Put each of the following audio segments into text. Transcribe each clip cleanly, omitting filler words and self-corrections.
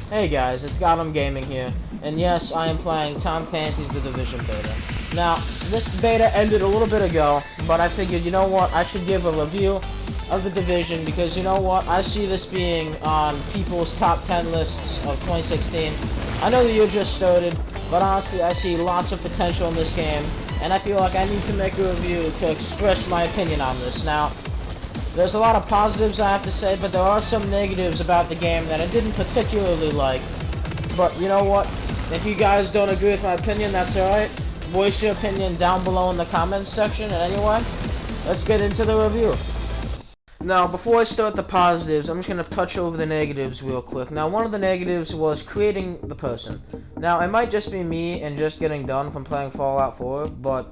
Hey guys, it's GOTM Gaming here, and yes, I am playing Tom Clancys The Division beta. Now, this beta ended a little bit ago, but I figured, you know what, I should give a review of The Division, because you know what, I see this being on people's top 10 lists of 2016. I know that you're just started, but honestly, I see lots of potential in this game, and I feel like I need to make a review to express my opinion on this. Now, there's a lot of positives I have to say, but there are some negatives about the game that I didn't particularly like. But you know what? If you guys don't agree with my opinion, that's alright. Voice your opinion down below in the comments section. And anyway, let's get into the review. Now, before I start the positives, I'm just going to touch over the negatives real quick. Now, one of the negatives was creating the person. Now, it might just be me and just getting done from playing Fallout 4, but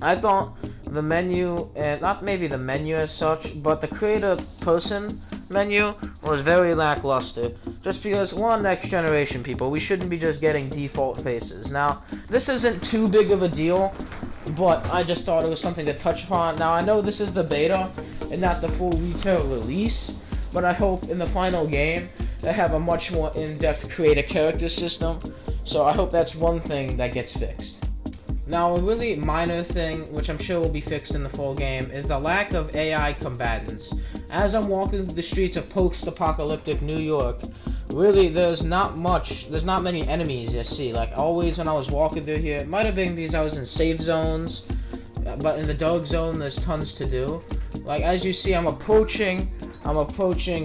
I thought the menu, and not maybe the menu as such, but the create a person menu was very lackluster. Just because, one, next generation people, we shouldn't be just getting default faces. Now, this isn't too big of a deal, but I just thought it was something to touch upon. Now, I know this is the beta and not the full retail release, but I hope in the final game they have a much more in-depth create a character system, so I hope that's one thing that gets fixed. Now, a really minor thing, which I'm sure will be fixed in the full game, is the lack of AI combatants. As I'm walking through the streets of post-apocalyptic New York, really, there's not many enemies you see. Like, always when I was walking through here, it might have been because I was in safe zones, but in the dark zone, there's tons to do. Like, as you see, I'm approaching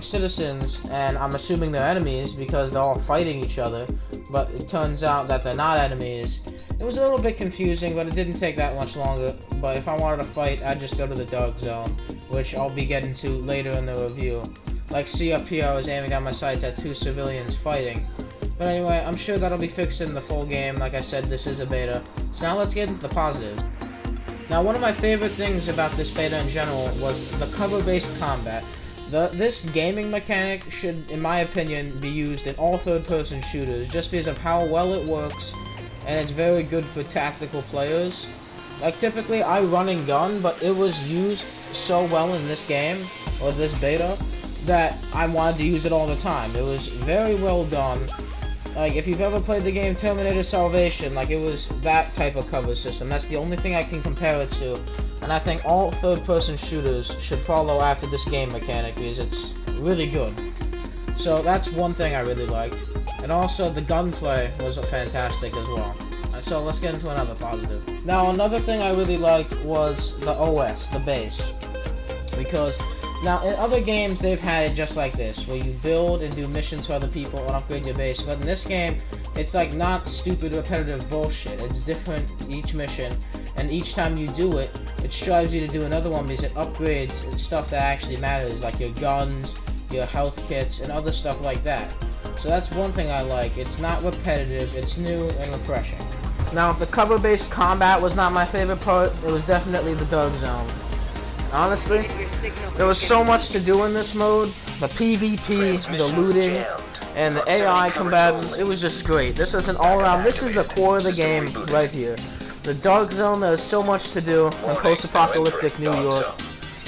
citizens, and I'm assuming they're enemies because they're all fighting each other, but it turns out that they're not enemies. It was a little bit confusing, but it didn't take that much longer. But if I wanted to fight, I'd just go to the dark zone, which I'll be getting to later in the review. Like, see up here, I was aiming down my sights at two civilians fighting. But anyway, I'm sure that'll be fixed in the full game. Like I said, this is a beta. So now let's get into the positives. Now, one of my favorite things about this beta in general was the cover-based combat. This gaming mechanic should, in my opinion, be used in all third-person shooters, just because of how well it works, and it's very good for tactical players. Like, typically I run and gun, but it was used so well in this game, or this beta, that I wanted to use it all the time. It was very well done. Like, if you've ever played the game Terminator Salvation, like, it was that type of cover system. That's the only thing I can compare it to, and I think all third-person shooters should follow after this game mechanic, because it's really good. So that's one thing I really liked. And also, the gunplay was fantastic as well. So let's get into another positive. Now, another thing I really liked was the OS, the base. Because, now, in other games, they've had it just like this, where you build and do missions for other people and upgrade your base. But in this game, it's like not stupid, repetitive bullshit. It's different each mission, and each time you do it, it strives you to do another one because it upgrades and stuff that actually matters, like your guns, your health kits, and other stuff like that. So that's one thing I like. It's not repetitive, it's new and refreshing. Now, if the cover-based combat was not my favorite part, it was definitely the dark zone. Honestly, there was so much to do in this mode. The PvP, the looting, and the AI combatants, it was just great. This is an all-around, this is the core of the game right here. The dark zone, there's so much to do in post-apocalyptic New York.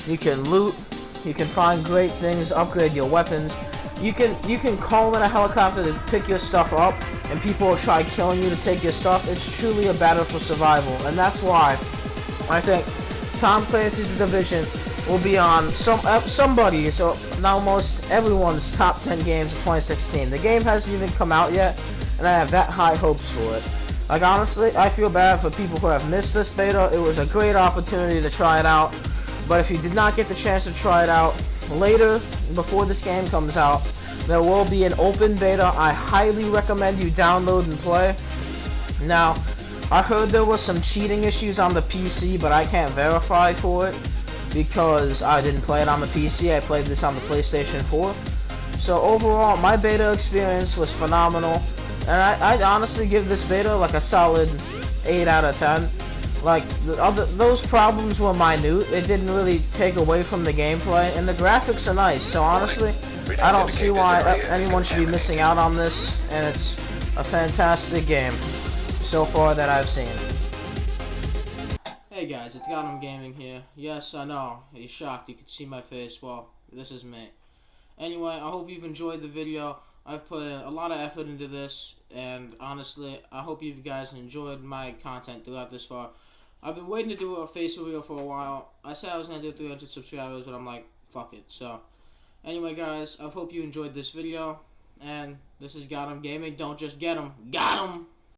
You can loot, you can find great things, upgrade your weapons. You can call in a helicopter to pick your stuff up, and people will try killing you to take your stuff. It's truly a battle for survival, and that's why I think Tom Clancys The Division will be on somebody, so almost everyone's top 10 games of 2016. The game hasn't even come out yet, and I have that high hopes for it. Like, honestly, I feel bad for people who have missed this beta. It was a great opportunity to try it out, but if you did not get the chance to try it out, later, before this game comes out, there will be an open beta. I highly recommend you download and play. Now, I heard there was some cheating issues on the PC, but I can't verify for it because I didn't play it on the PC. I played this on the PlayStation 4. So overall, my beta experience was phenomenal, and I'd honestly give this beta like a solid 8 out of 10. Like, those problems were minute. It didn't really take away from the gameplay, and the graphics are nice. So honestly, I don't see why anyone should be missing out on this, and it's a fantastic game so far that I've seen. Hey guys, it's GOTM Gaming here. Yes, I know, you're shocked you could see my face. Well, this is me. Anyway, I hope you've enjoyed the video. I've put in a lot of effort into this, and honestly, I hope you guys enjoyed my content throughout this far. I've been waiting to do a face reveal for a while. I said I was going to do 300 subscribers, but I'm like, fuck it. So, anyway, guys, I hope you enjoyed this video, and this is GOTM Gaming. Don't just get 'em, got 'em!